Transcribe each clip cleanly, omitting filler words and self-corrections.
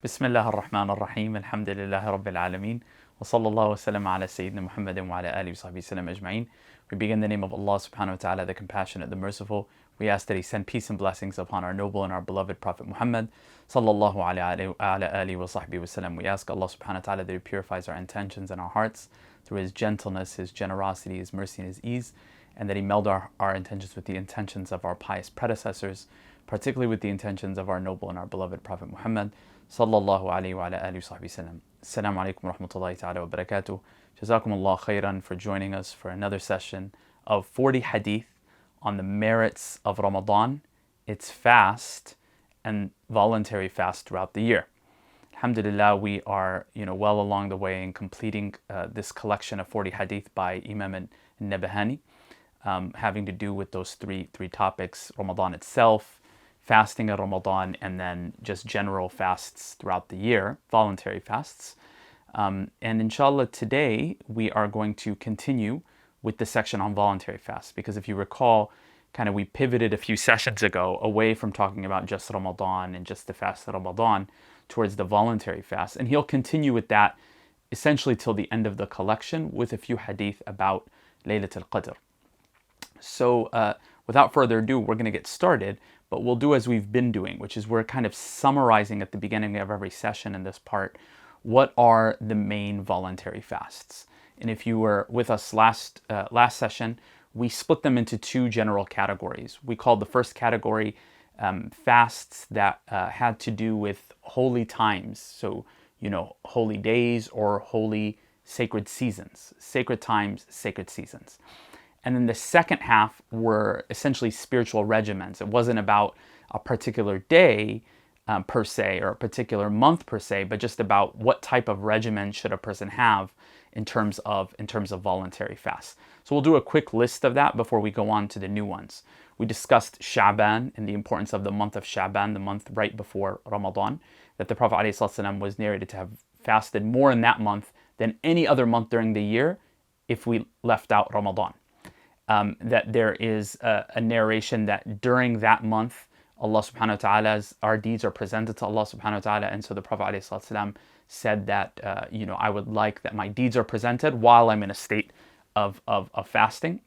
بسم الله الرحمن الرحيم الحمد لله رب العالمين وصلى الله وسلم على سيدنا محمد وعلى آله وصحبه وسلم أجمعين. We begin in the name of Allah subhanahu wa ta'ala, the compassionate, the merciful. We ask that He send peace and blessings upon our noble and our beloved Prophet Muhammad sallallahu alayhi wa sahbihi wasallam. We ask Allah subhanahu wa ta'ala that He purifies our intentions and our hearts through His gentleness, His generosity, His mercy and His ease, and that He meld our intentions with the intentions of our pious predecessors, particularly with the intentions of our noble and our beloved Prophet Muhammad sallallahu alayhi wa alihi wa sahbihi sallam. Assalamu alaikum wa rahmatullahi ta'ala wa barakatuh. Jazakumullah khairan for joining us for another session of 40 Hadith on the merits of Ramadan, its fast and voluntary fast throughout the year. Alhamdulillah, we are well along the way in completing this collection of 40 Hadith by Imam al-Nabahani, having to do with those three topics: Ramadan itself, fasting at Ramadan, and then just general fasts throughout the year, voluntary fasts. And inshallah, today we are going to continue with the section on voluntary fasts, because if you recall, we pivoted a few sessions ago away from talking about just Ramadan and just the fast of Ramadan towards the voluntary fast. And he'll continue with that essentially till the end of the collection with a few hadith about Laylatul Qadr. So without further ado, we're going to get started, but we'll do as we've been doing, which is we're kind of summarizing at the beginning of every session in this part, what are the main voluntary fasts. And if you were with us last session, we split them into two general categories. We called the first category fasts that had to do with holy times, so holy days or holy sacred seasons, sacred times, sacred seasons. And then the second half were essentially spiritual regimens. It wasn't about a particular day per se, or a particular month per se, but just about what type of regimen should a person have in terms of voluntary fasts. So we'll do a quick list of that before we go on to the new ones. We discussed Sha'ban and the importance of the month of Sha'ban, the month right before Ramadan, that the Prophet ﷺ was narrated to have fasted more in that month than any other month during the year if we left out Ramadan. That there is a narration that during that month, Allah subhanahu wa ta'ala's, our deeds are presented to Allah subhanahu wa ta'ala, and so the Prophet ﷺ said that, I would like that my deeds are presented while I'm in a state of fasting.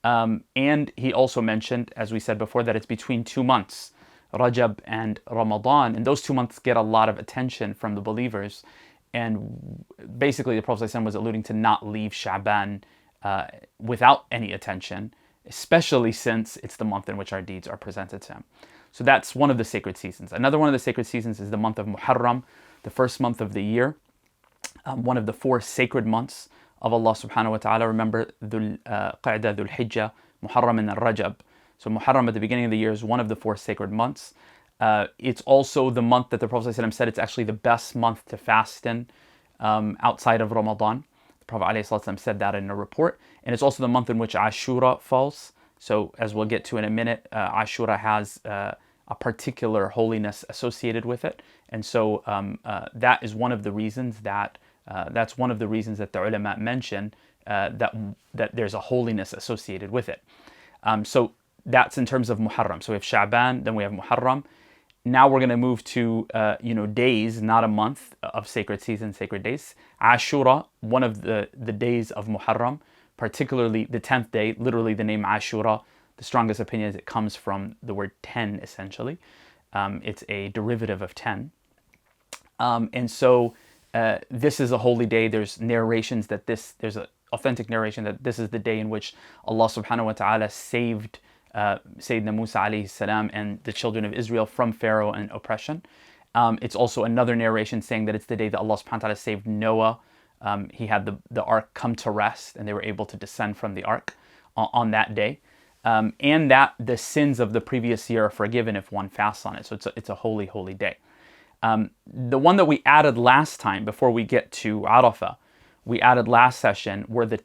And he also mentioned, as we said before, that it's between 2 months, Rajab and Ramadan, and those 2 months get a lot of attention from the believers. And basically the Prophet ﷺ was alluding to not leave Sha'ban without any attention, especially since it's the month in which our deeds are presented to Him. So that's one of the sacred seasons. Another one of the sacred seasons is the month of Muharram, the first month of the year, one of the 4 sacred months of Allah subhanahu wa ta'ala. Remember, Dhul Qa'dah, Dhul Hijjah, Muharram, and Rajab. So Muharram at the beginning of the year is one of the 4 sacred months. It's also the month that the Prophet ﷺ said it's actually the best month to fast in outside of Ramadan. The Prophet ﷺ said that in a report. And it's also the month in which Ashura falls. So as we'll get to in a minute, Ashura has a particular holiness associated with it. And so that is one of the reasons that the ulama mention that there's a holiness associated with it. So that's in terms of Muharram. So we have Sha'ban, then we have Muharram. Now we're going to move to days, not a month, of sacred season, sacred days. Ashura, one of the days of Muharram, particularly the 10th day, literally the name Ashura. The strongest opinion is it comes from the word 10, essentially. It's a derivative of 10. And so this is a holy day. There's narrations that there's an authentic narration that this is the day in which Allah subhanahu wa ta'ala saved Sayyidina Musa alayhi salam and the children of Israel from Pharaoh and oppression. It's also another narration saying that it's the day that Allah subhanahu wa ta'ala saved Noah. He had the ark come to rest, and they were able to descend from the ark on that day. And that the sins of the previous year are forgiven if one fasts on it. So it's a holy, holy day. The one that we added last time, before we get to Arafah, we added last session were the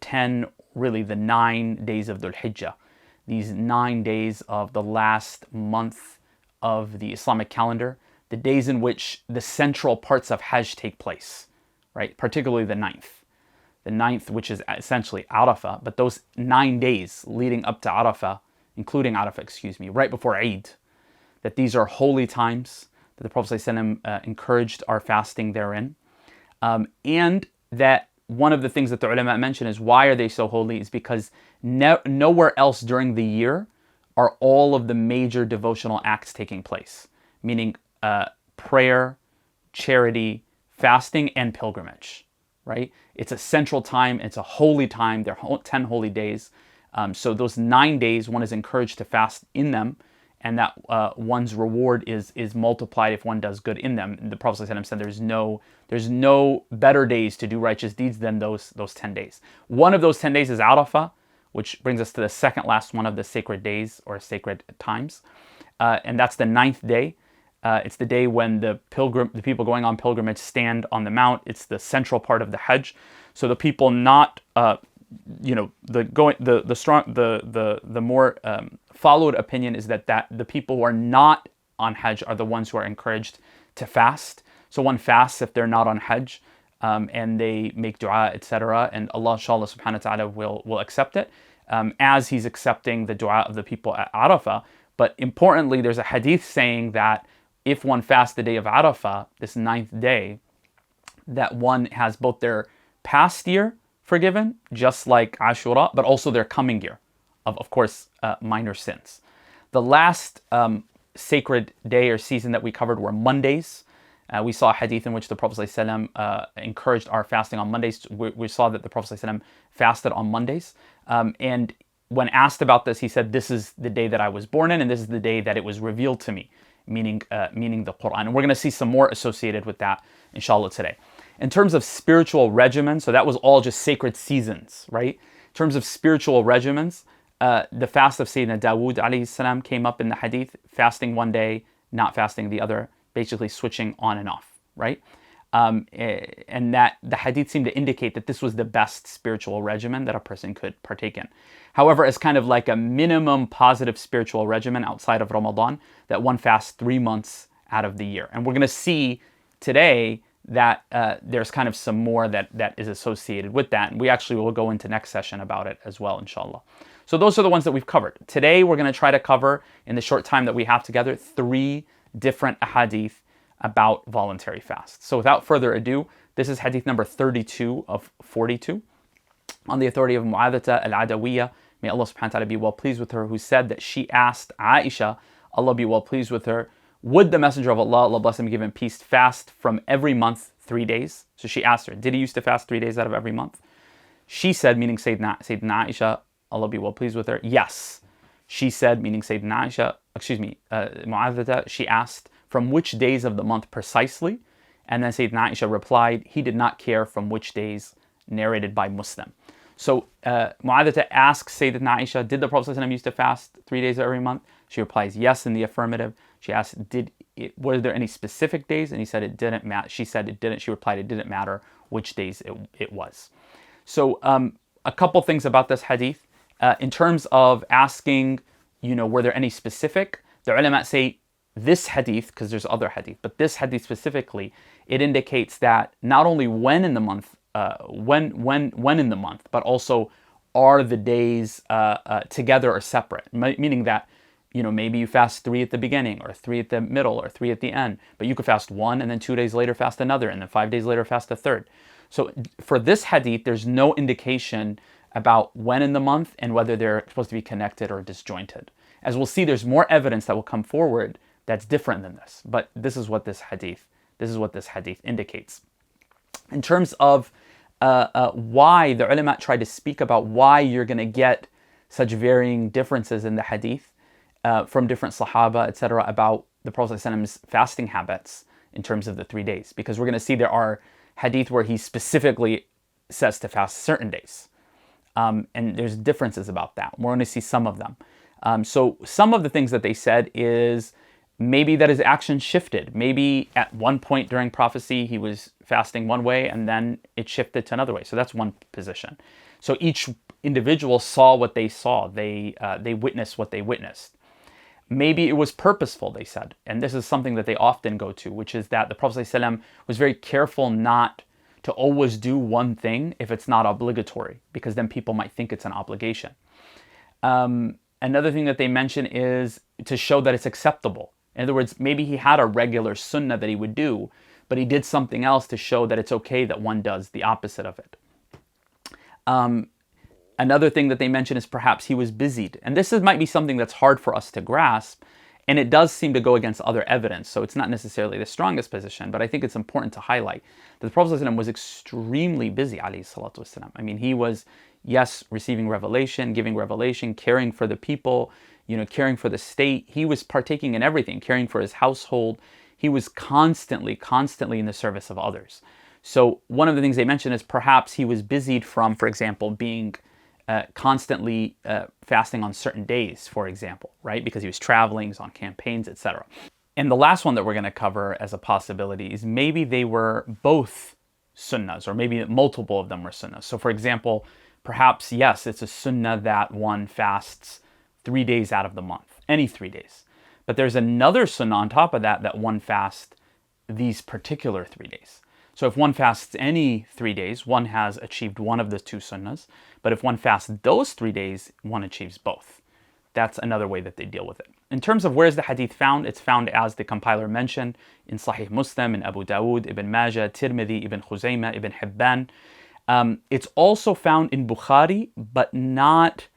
9 days of Dhul Hijjah. These 9 days of the last month of the Islamic calendar, the days in which the central parts of Hajj take place, right? Particularly the 9th. The 9th, which is essentially Arafah, but those 9 days leading up to Arafah, including Arafah, right before Eid, that these are holy times. that the Prophet ﷺ encouraged our fasting therein. And that one of the things that the ulama mention is why are they so holy is because nowhere else during the year are all of the major devotional acts taking place, meaning prayer, charity, fasting, and pilgrimage, right? It's a central time. It's a holy time. They're 10 holy days. So those 9 days, one is encouraged to fast in them, and that one's reward is multiplied if one does good in them. The Prophet ﷺ said there's no better days to do righteous deeds than those 10 days. One of those 10 days is Arafah, which brings us to the second last one of the sacred days or sacred times. And that's the 9th day. It's the day when the people going on pilgrimage stand on the mount. It's the central part of the Hajj. So the people not, the more followed opinion is that the people who are not on Hajj are the ones who are encouraged to fast. So one fasts if they're not on Hajj, and they make dua, etc. And Allah, inshallah, subhanahu wa ta'ala will accept it, as He's accepting the dua of the people at Arafah. But importantly, there's a hadith saying that if one fasts the day of Arafah, this 9th day, that one has both their past year forgiven, just like Ashura, but also their coming year of course, minor sins. The last sacred day or season that we covered were Mondays. We saw a hadith in which the Prophet ﷺ encouraged our fasting on Mondays. We saw that the Prophet ﷺ fasted on Mondays. And when asked about this, he said, this is the day that I was born in, and this is the day that it was revealed to me, meaning the Quran. And we're going to see some more associated with that, inshallah, today. In terms of spiritual regimen, so that was all just sacred seasons, right? In terms of spiritual regimens, the fast of Sayyidina Dawood alayhi salam came up in the hadith, fasting one day, not fasting the other, basically switching on and off, right? And that the hadith seemed to indicate that this was the best spiritual regimen that a person could partake in. However, as kind of like a minimum positive spiritual regimen outside of Ramadan, that one fasts 3 months out of the year. And we're going to see today that there's kind of some more that is associated with that. And we actually will go into next session about it as well, inshallah. So those are the ones that we've covered. Today, we're going to try to cover, in the short time that we have together, 3 different ahadith about voluntary fasts. So without further ado, this is hadith number 32 of 42. On the authority of Mu'adhata al-Adawiyya, may Allah subhanahu wa ta'ala be well pleased with her, who said that she asked Aisha, Allah be well pleased with her, would the Messenger of Allah, Allah bless him, give him peace, fast from every month 3 days? So she asked her, did he used to fast 3 days out of every month? She said, meaning Sayyidina Aisha, Allah be well pleased with her, yes. She said, meaning Sayyidina Aisha, Mu'adhata, she asked, from which days of the month precisely? And then Sayyidina Aisha replied, he did not care from which days, narrated by Muslim. So Mu'adhata asks Sayyidina Aisha, did the Prophet ﷺ used to fast 3 days every month? She replies, yes, in the affirmative. She asked, were there any specific days? And he said it didn't matter. She said it didn't. She replied, it didn't matter which days it was. So a couple things about this hadith. In terms of asking, were there any specific? The ulama say this hadith, because there's other hadith, but this hadith specifically, it indicates that not only when in the month, when in the month, but also are the days together or separate. Meaning that, maybe you fast 3 at the beginning, or 3 at the middle, or 3 at the end, but you could fast 1 and then 2 days later fast another, and then 5 days later fast a third. So for this hadith, there's no indication about when in the month and whether they're supposed to be connected or disjointed. As we'll see, there's more evidence that will come forward that's different than this. But this is what this hadith indicates. In terms of why the ulama tried to speak about why you're going to get such varying differences in the hadith from different sahaba, etc., about the Prophet ﷺ's fasting habits in terms of the 3 days. Because we're going to see there are hadith where he specifically says to fast certain days. And there's differences about that. We're going to see some of them. So some of the things that they said is maybe that his action shifted. Maybe at one point during prophecy, he was fasting one way and then it shifted to another way. So that's one position. So each individual saw what they saw. They witnessed what they witnessed. Maybe it was purposeful, they said. And this is something that they often go to, which is that the Prophet ﷺ was very careful not to always do one thing if it's not obligatory, because then people might think it's an obligation. Another thing that they mention is to show that it's acceptable. In other words, maybe he had a regular sunnah that he would do, but he did something else to show that it's okay that one does the opposite of it. Another thing that they mention is perhaps he was busied. And this might be something that's hard for us to grasp, and it does seem to go against other evidence, so it's not necessarily the strongest position, but I think it's important to highlight that the Prophet ﷺ was extremely busy, alayhi salatu wasalam. I mean, he was, yes, receiving revelation, giving revelation, caring for the people, caring for the state. He was partaking in everything, caring for his household. He was constantly in the service of others. So one of the things they mention is perhaps he was busied from, for example, being constantly fasting on certain days, for example, right? Because he was traveling, he's on campaigns, etc. And the last one that we're going to cover as a possibility is maybe they were both sunnahs, or maybe multiple of them were sunnahs. So for example, perhaps, yes, it's a sunnah that one fasts 3 days out of the month, any 3 days. But there's another sunnah on top of that one fasts these particular 3 days. So if one fasts any 3 days, one has achieved one of the two sunnahs. But if one fasts those 3 days, one achieves both. That's another way that they deal with it. In terms of where is the hadith found, it's found as the compiler mentioned in Sahih Muslim, in Abu Dawood, Ibn Majah, Tirmidhi, Ibn Khuzaymah, Ibn Hibban. It's also found in Bukhari, but not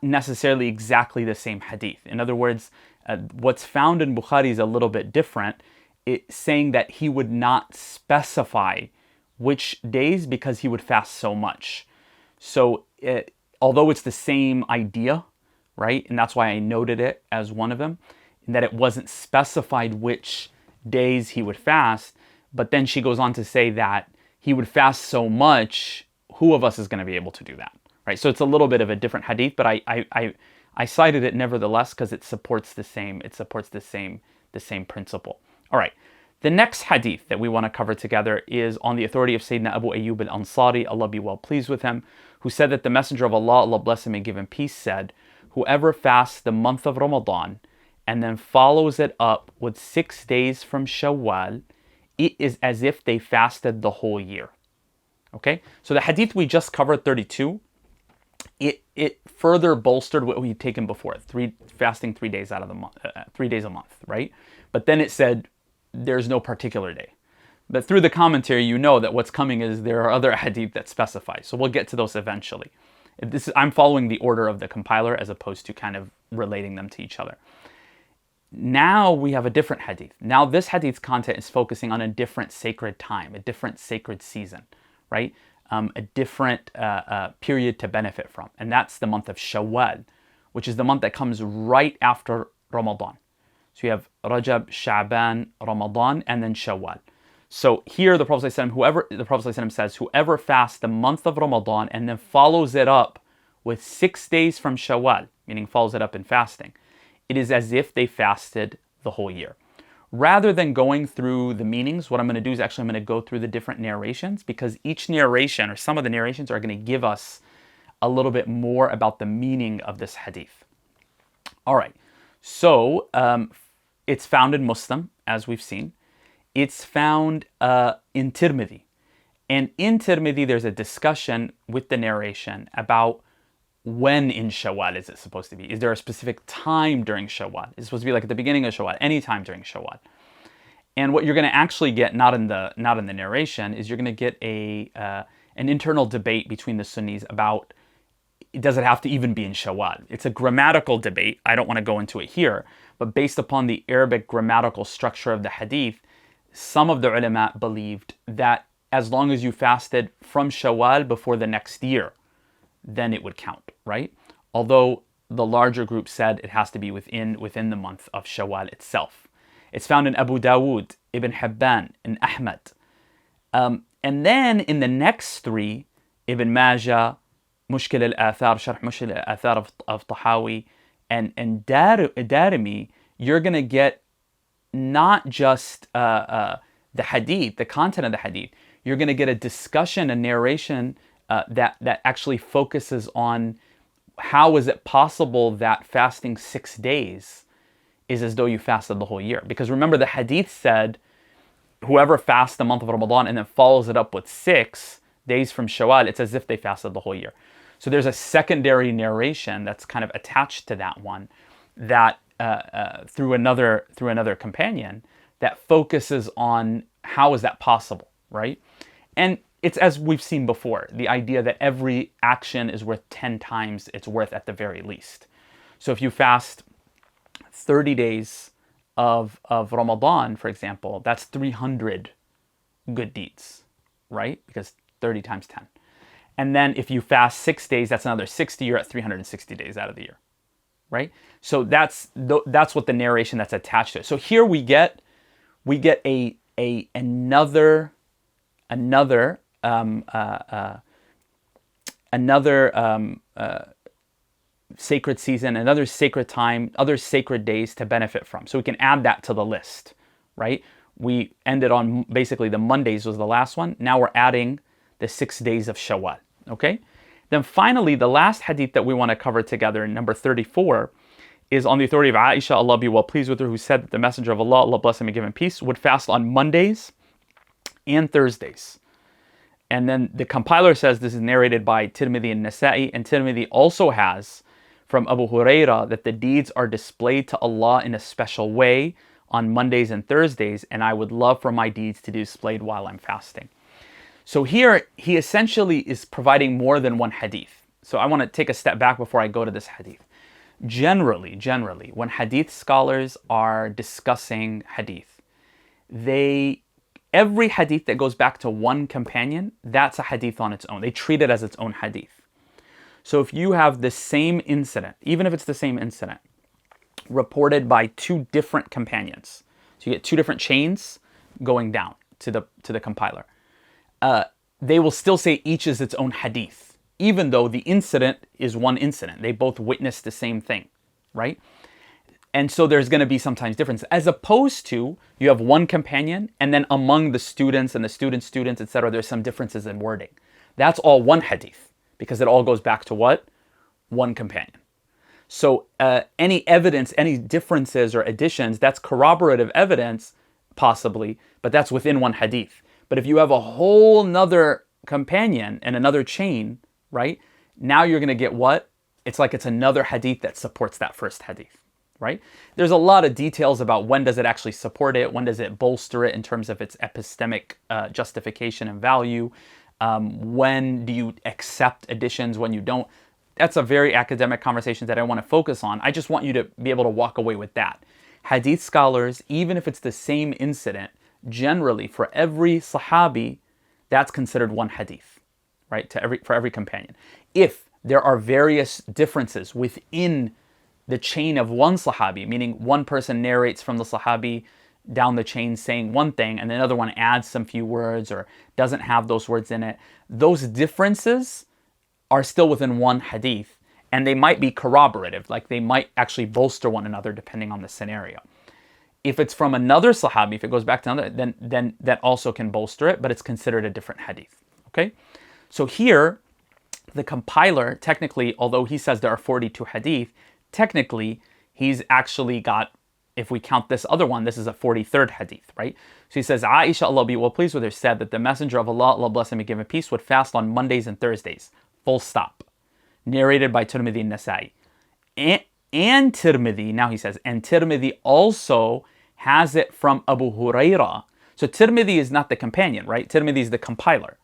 necessarily exactly the same hadith. In other words, what's found in Bukhari is a little bit different. It's saying that he would not specify which days because he would fast so much. So although it's the same idea, right? And that's why I noted it as one of them, in that it wasn't specified which days he would fast. But then she goes on to say that he would fast so much, who of us is going to be able to do that? Right? So it's a little bit of a different hadith, but I cited it nevertheless because it supports the same principle. All right. The next hadith that we want to cover together is on the authority of Sayyidina Abu Ayyub al-Ansari, Allah be well pleased with him, who said that the Messenger of Allah, Allah bless him and give him peace, said, whoever fasts the month of Ramadan and then follows it up with 6 days from Shawwal, it is as if they fasted the whole year. Okay? So the hadith we just covered, 32, it further bolstered what we'd taken before, fasting 3 days out of the month, 3 days a month, right? But then it said there's no particular day. But through the commentary, you know that what's coming is there are other hadith that specify. So we'll get to those eventually. I'm following the order of the compiler as opposed to kind of relating them to each other. Now we have a different hadith. Now this hadith's content is focusing on a different sacred time, a different sacred season, right? A different period to benefit from. And that's the month of Shawwal, which is the month that comes right after Ramadan. So you have Rajab, Sha'ban, Ramadan, and then Shawwal. So here the Prophet ﷺ says, whoever fasts the month of Ramadan and then follows it up with 6 days from Shawwal, meaning follows it up in fasting, it is as if they fasted the whole year. Rather than going through the meanings, what I'm going to do is actually I'm going to go through the different narrations, because each narration or some of the narrations are going to give us a little bit more about the meaning of this hadith. All right. So it's found in Muslim, as we've seen. It's found in Tirmidhi. And in Tirmidhi, there's a discussion with the narration about when in Shawwal is it supposed to be. Is there a specific time during Shawwal? Is it supposed to be like at the beginning of Shawwal, any time during Shawwal? And what you're going to actually get, not in the narration, is you're going to get an internal debate between the Sunnis about, does it have to even be in Shawwal? It's a grammatical debate. I don't want to go into it here. But based upon the Arabic grammatical structure of the hadith, some of the ulama believed that as long as you fasted from Shawwal before the next year, then it would count, right? Although the larger group said it has to be within the month of Shawwal itself. It's found in Abu Dawood, Ibn Hibban, and Ahmad. And then in the next three, Ibn Majah, Mushkil al-Athar, Sharh Mushkil al-Athar of Tahawi, and Darimi, you're going to get not just the hadith, the content of the hadith. You're going to get a discussion, a narration that actually focuses on how is it possible that fasting 6 days is as though you fasted the whole year. Because remember, the hadith said, whoever fasts the month of Ramadan and then follows it up with 6 days from Shawwal, it's as if they fasted the whole year. So there's a secondary narration that's kind of attached to that one, that through another companion that focuses on how is that possible, right? And it's as we've seen before, the idea that every action is worth 10 times its worth at the very least. So if you fast 30 days of Ramadan, for example, that's 300 good deeds, right? Because 30 times 10. And then if you fast 6 days, that's another 60, you're at 360 days out of the year, right? So that's what the narration that's attached to it. So here we get another sacred season, another sacred time, other sacred days to benefit from. So we can add that to the list, right? We ended on basically the Mondays was the last one. Now we're adding the 6 days of Shawwal, okay? Then finally, the last hadith that we want to cover together, number 34, is on the authority of Aisha, Allah be well pleased with her, who said that the Messenger of Allah, Allah bless him and give him peace, would fast on Mondays and Thursdays. And then the compiler says this is narrated by Tirmidhi and Nasa'i, and Tirmidhi also has from Abu Huraira that the deeds are displayed to Allah in a special way on Mondays and Thursdays, and I would love for my deeds to be displayed while I'm fasting. So here, he essentially is providing more than one hadith. So I want to take a step back before I go to this hadith. Generally, when hadith scholars are discussing hadith, every hadith that goes back to one companion, that's a hadith on its own. They treat it as its own hadith. So if you have the same incident, even if it's the same incident, reported by two different companions, so you get two different chains going down to the compiler, they will still say each is its own hadith, even though the incident is one incident. They both witnessed the same thing, right? And so there's going to be sometimes difference, as opposed to you have one companion and then among the students and the students, etc., there's some differences in wording. That's all one hadith because it all goes back to what? One companion. So any evidence, any differences or additions, that's corroborative evidence possibly, but that's within one hadith. But if you have a whole nother companion and another chain, right? Now you're going to get what? It's like it's another hadith that supports that first hadith. Right? There's a lot of details about when does it actually support it, when does it bolster it in terms of its epistemic justification and value, when do you accept additions, when you don't. That's a very academic conversation that I want to focus on. I just want you to be able to walk away with that. Hadith scholars, even if it's the same incident, generally for every sahabi, that's considered one hadith, right? For every companion. If there are various differences within the chain of one sahabi, meaning one person narrates from the sahabi down the chain saying one thing and another one adds some few words or doesn't have those words in it, those differences are still within one hadith and they might be corroborative, like they might actually bolster one another depending on the scenario. If it's from another sahabi, if it goes back to another, then that also can bolster it, but it's considered a different hadith, okay? So here, the compiler, technically, although he says there are 42 hadith, technically, he's actually got, if we count this other one, this is a 43rd hadith, right? So he says, Aisha, Allah be well pleased with her, said that the Messenger of Allah, Allah bless him and give him peace, would fast on Mondays and Thursdays, full stop. Narrated by Tirmidhi and Nasa'i. And Tirmidhi, now he says, and Tirmidhi also has it from Abu Huraira. So Tirmidhi is not the companion, right? Tirmidhi is the compiler.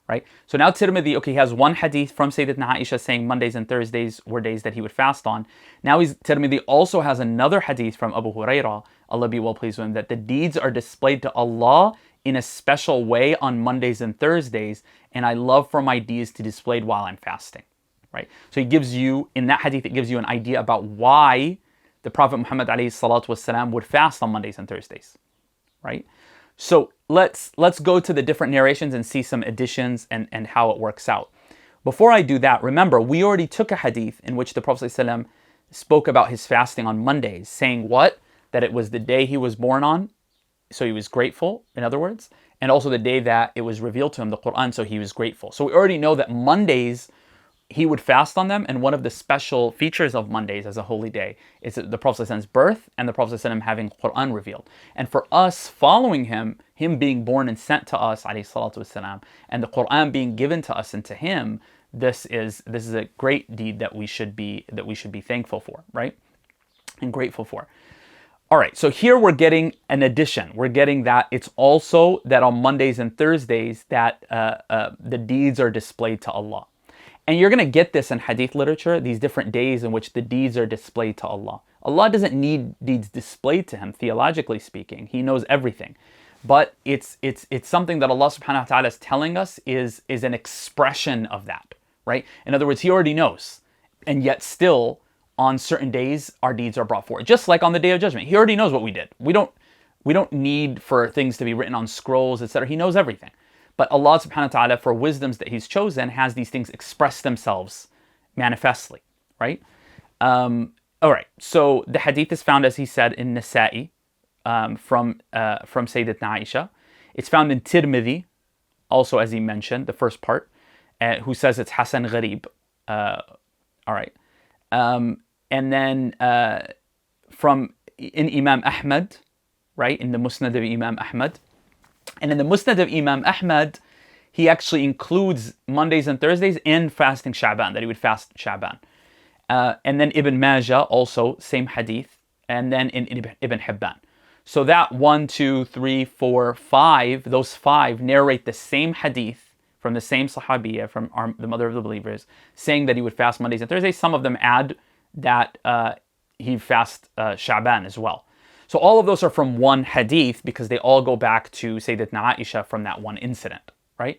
Right? So now Tirmidhi, okay, he has one hadith from Sayyidatuna Aisha saying Mondays and Thursdays were days that he would fast on. Now Tirmidhi also has another hadith from Abu Huraira, Allah be well pleased with him, that the deeds are displayed to Allah in a special way on Mondays and Thursdays, and I love for my deeds to be displayed while I'm fasting. Right? So he gives you, in that hadith, it gives you an idea about why the Prophet Muhammad ﷺ would fast on Mondays and Thursdays. Right? So let's go to the different narrations and see some additions and how it works out. Before I do that, remember, we already took a hadith in which the Prophet ﷺ spoke about his fasting on Mondays, saying what? That it was the day he was born on, so he was grateful, in other words, and also the day that it was revealed to him, the Quran, so he was grateful. So we already know that Mondays, he would fast on them, and one of the special features of Mondays as a holy day is the Prophet ﷺ's birth and the Prophet ﷺ having Quran revealed. And for us following him being born and sent to us, ﷺ, and the Quran being given to us and to him, this is a great deed that we should be thankful for, right? and grateful for. All right, so here we're getting an addition. We're getting that it's also that on Mondays and Thursdays that the deeds are displayed to Allah. And you're going to get this in hadith literature, these different days in which the deeds are displayed to Allah. Allah doesn't need deeds displayed to him, theologically speaking. He knows everything. But it's something that Allah subhanahu wa ta'ala is telling us is an expression of that, right? In other words, he already knows. And yet still, on certain days, our deeds are brought forward. Just like on the Day of Judgment. He already knows what we did. We don't need for things to be written on scrolls, etc. He knows everything. But Allah subhanahu wa ta'ala, for wisdoms that he's chosen, has these things express themselves manifestly, right? All right, so the hadith is found, as he said, in Nasa'i, from Sayyidatna Aisha. It's found in Tirmidhi, also as he mentioned, the first part, who says it's Hasan Gharib. All right. And then in Imam Ahmad, right, in the Musnad of Imam Ahmad. And in the Musnad of Imam Ahmad, he actually includes Mondays and Thursdays in fasting Sha'ban, that he would fast Sha'ban. And then Ibn Majah, also, same hadith. And then in Ibn Hibban. So that 1, 2, 3, 4, 5, those 5 narrate the same hadith from the same Sahabiya, from the mother of the believers, saying that he would fast Mondays and Thursdays. Some of them add that he fast Sha'ban as well. So all of those are from one hadith because they all go back to Sayyidatna Aisha from that one incident, right?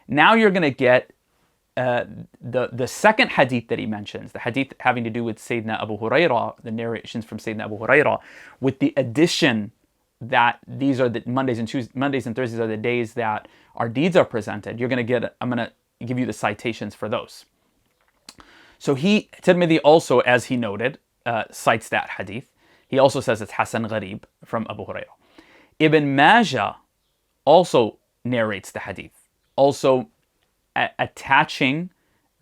Now you're going to get the second hadith that he mentions, the hadith having to do with Sayyidina Abu Hurairah, the narrations from Sayyidina Abu Hurairah, with the addition that these are the Mondays and Thursdays are the days that our deeds are presented. You're going to get, I'm going to give you the citations for those. So Tirmidhi also, as he noted, cites that hadith. He also says it's Hasan Gharib from Abu Hurairah. Ibn Majah also narrates the hadith, also attaching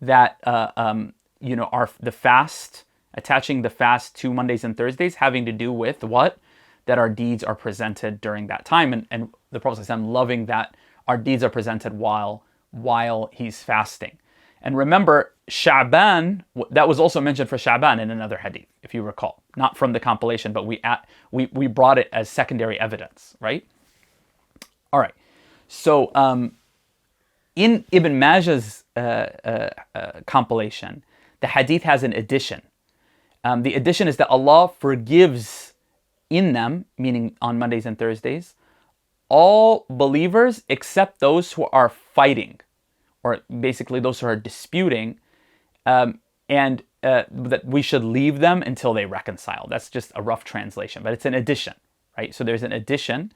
that the fast, attaching the fast to Mondays and Thursdays, having to do with what? That our deeds are presented during that time, and the Prophet ﷺ loving that our deeds are presented while he's fasting. And remember, Sha'ban, that was also mentioned for Sha'ban in another hadith, if you recall. Not from the compilation, but we brought it as secondary evidence, right? All right. So in Ibn Majah's compilation, the hadith has an addition. The addition is that Allah forgives in them, meaning on Mondays and Thursdays, all believers except those who are fighting, or basically those who are disputing, and that we should leave them until they reconcile. That's just a rough translation, but it's an addition, right? So there's an addition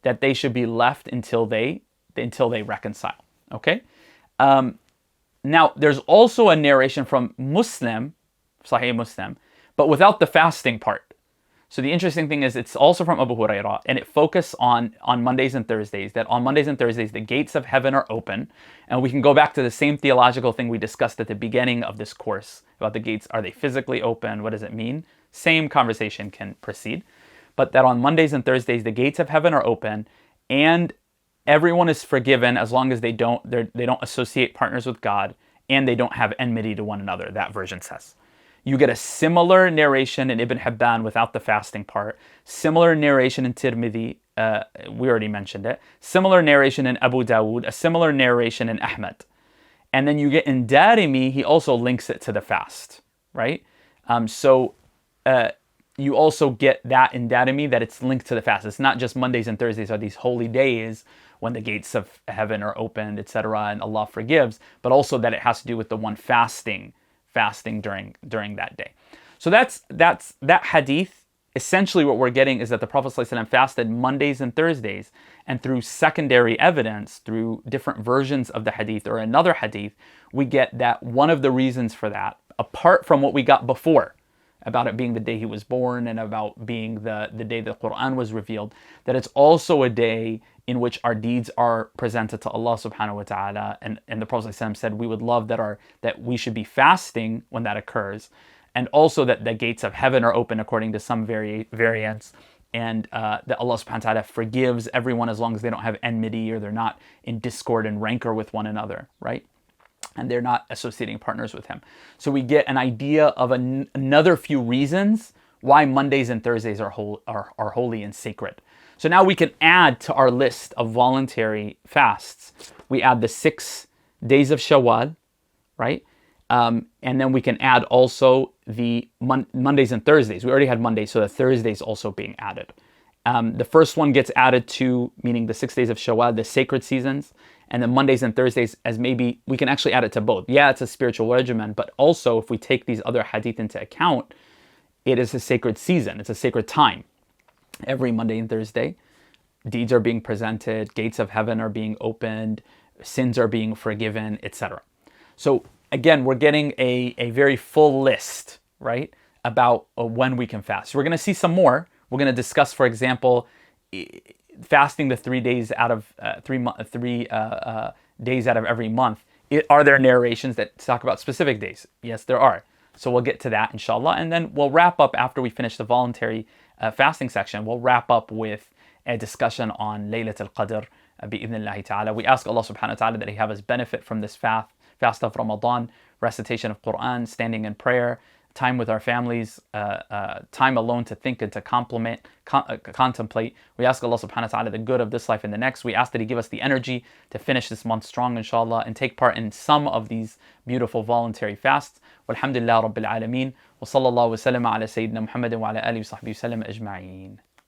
that they should be left until they reconcile. Okay. Now there's also a narration from Muslim, Sahih Muslim, but without the fasting part. So the interesting thing is it's also from Abu Hurairah, and it focuses on Mondays and Thursdays, that on Mondays and Thursdays the gates of heaven are open. And we can go back to the same theological thing we discussed at the beginning of this course about the gates. Are they physically open? What does it mean? Same conversation can proceed. But that on Mondays and Thursdays the gates of heaven are open, and everyone is forgiven as long as they don't associate partners with God, and they don't have enmity to one another, that version says. You get a similar narration in Ibn Hibban without the fasting part. Similar narration in Tirmidhi, we already mentioned it. Similar narration in Abu Dawood. A similar narration in Ahmad. And then you get in Darimi, he also links it to the fast, right? So you also get that in Darimi, that it's linked to the fast. It's not just Mondays and Thursdays are these holy days when the gates of heaven are opened, etc., and Allah forgives, but also that it has to do with the one fasting during that day. So that's that hadith. Essentially what we're getting is that the Prophet ﷺ fasted Mondays and Thursdays, and through secondary evidence, through different versions of the hadith or another hadith, we get that one of the reasons for that, apart from what we got before, about it being the day he was born and about being the day the Quran was revealed, that it's also a day in which our deeds are presented to Allah subhanahu wa ta'ala. And the Prophet ﷺ said we would love that we should be fasting when that occurs. And also that the gates of heaven are open according to some variants. And that Allah subhanahu wa ta'ala forgives everyone as long as they don't have enmity or they're not in discord and rancor with one another, right? And they're not associating partners with him. So we get an idea of another few reasons why Mondays and Thursdays are holy and sacred. So now we can add to our list of voluntary fasts. We add the 6 days of Shawwal, right? And then we can add also the Mondays and Thursdays. We already had Mondays, so the Thursdays also being added. The first one gets added to, meaning the 6 days of Shawwal, the sacred seasons, and then Mondays and Thursdays as maybe, we can actually add it to both. Yeah, it's a spiritual regimen, but also if we take these other hadith into account, it is a sacred season. It's a sacred time. Every Monday and Thursday, deeds are being presented, gates of heaven are being opened, sins are being forgiven, etc. So again, we're getting a very full list, right, about when we can fast. So we're going to see some more. We're going to discuss, for example, fasting the 3 days out of 3 days out of every month. Are there narrations that talk about specific days? Yes, there are. So we'll get to that, inshallah. And then we'll wrap up after we finish the voluntary fasting section. We'll wrap up with a discussion on Laylat al-Qadr, bi'idhnillahi ta'ala. We ask Allah subhanahu wa ta'ala that He have us benefit from this fast of Ramadan, recitation of Quran, standing in prayer, time with our families, time alone to think and to contemplate. We ask Allah subhanahu wa ta'ala the good of this life and the next. We ask that He give us the energy to finish this month strong, inshallah, and take part in some of these beautiful voluntary fasts. Walhamdulillah Rabbil Alameen. Wa sallallahu wa sallam ala Sayyidina Muhammadin wa ala alihi wa sahbihi wa sallam ajma'een.